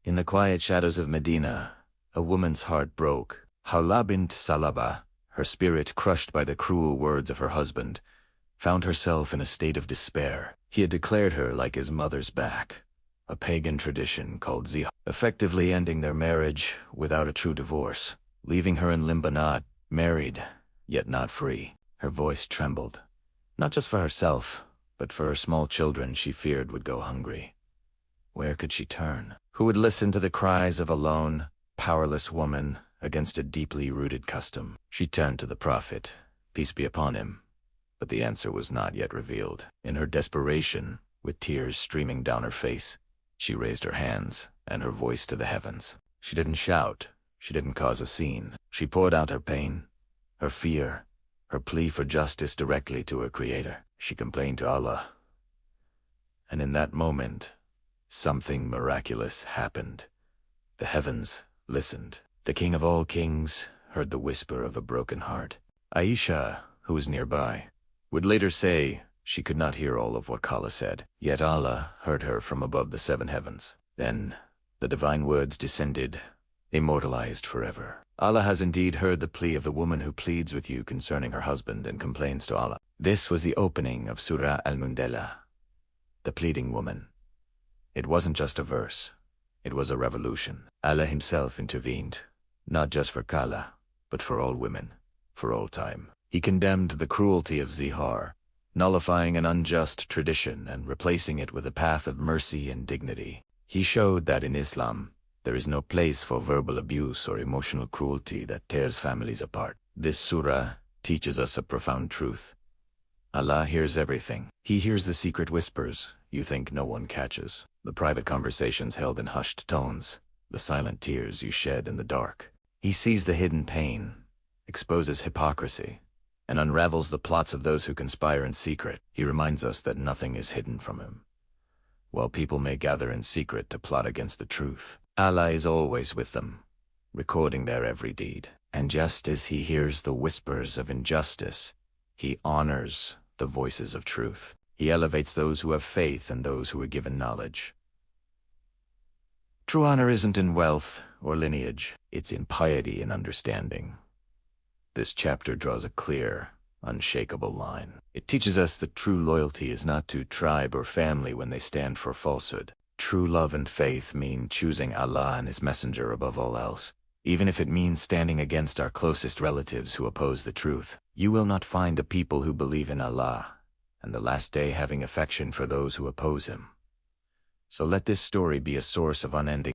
In the quiet shadows of Medina, a woman's heart broke. Hawla bint Salaba, her spirit crushed by the cruel words of her husband, found herself in a state of despair. He had declared her like his mother's back, a pagan tradition called zihar, effectively ending their marriage without a true divorce, leaving her in limbo, not married, yet not free. Her voice trembled, not just for herself, but for her small children she feared would go hungry. Where could she turn? Who would listen to the cries of a lone, powerless woman against a deeply rooted custom? She turned to the Prophet, peace be upon him, but the answer was not yet revealed. In her desperation, with tears streaming down her face, she raised her hands and her voice to the heavens. She didn't shout, she didn't cause a scene. She poured out her pain, her fear, her plea for justice directly to her Creator. She complained to Allah. And in that moment, something miraculous happened. The heavens listened. The King of all kings heard the whisper of a broken heart. Aisha, who was nearby, would later say she could not hear all of what Kala said, yet Allah heard her from above the 7 heavens. Then the divine words descended, immortalized forever. Allah has indeed heard the plea of the woman who pleads with you concerning her husband and complains to Allah. This was the opening of Surah Al-Mujādilah, the pleading woman. It wasn't just a verse, it was a revolution. Allah himself intervened, not just for Kala, but for all women, for all time. He condemned the cruelty of zihar, nullifying an unjust tradition and replacing it with a path of mercy and dignity. He showed that in Islam, there is no place for verbal abuse or emotional cruelty that tears families apart. This surah teaches us a profound truth. Allah hears everything. He hears the secret whispers you think no one catches, the private conversations held in hushed tones, the silent tears you shed in the dark. He sees the hidden pain, exposes hypocrisy, and unravels the plots of those who conspire in secret. He reminds us that nothing is hidden from him. While people may gather in secret to plot against the truth, Allah is always with them, recording their every deed. And just as he hears the whispers of injustice, he honors the voices of truth. He elevates those who have faith and those who are given knowledge. True honor isn't in wealth or lineage, it's in piety and understanding. This chapter draws a clear, unshakable line. It teaches us that true loyalty is not to tribe or family when they stand for falsehood. True love and faith mean choosing Allah and His Messenger above all else, even if it means standing against our closest relatives who oppose the truth. You will not find a people who believe in Allah and the last day having affection for those who oppose Him. So let this story be a source of unending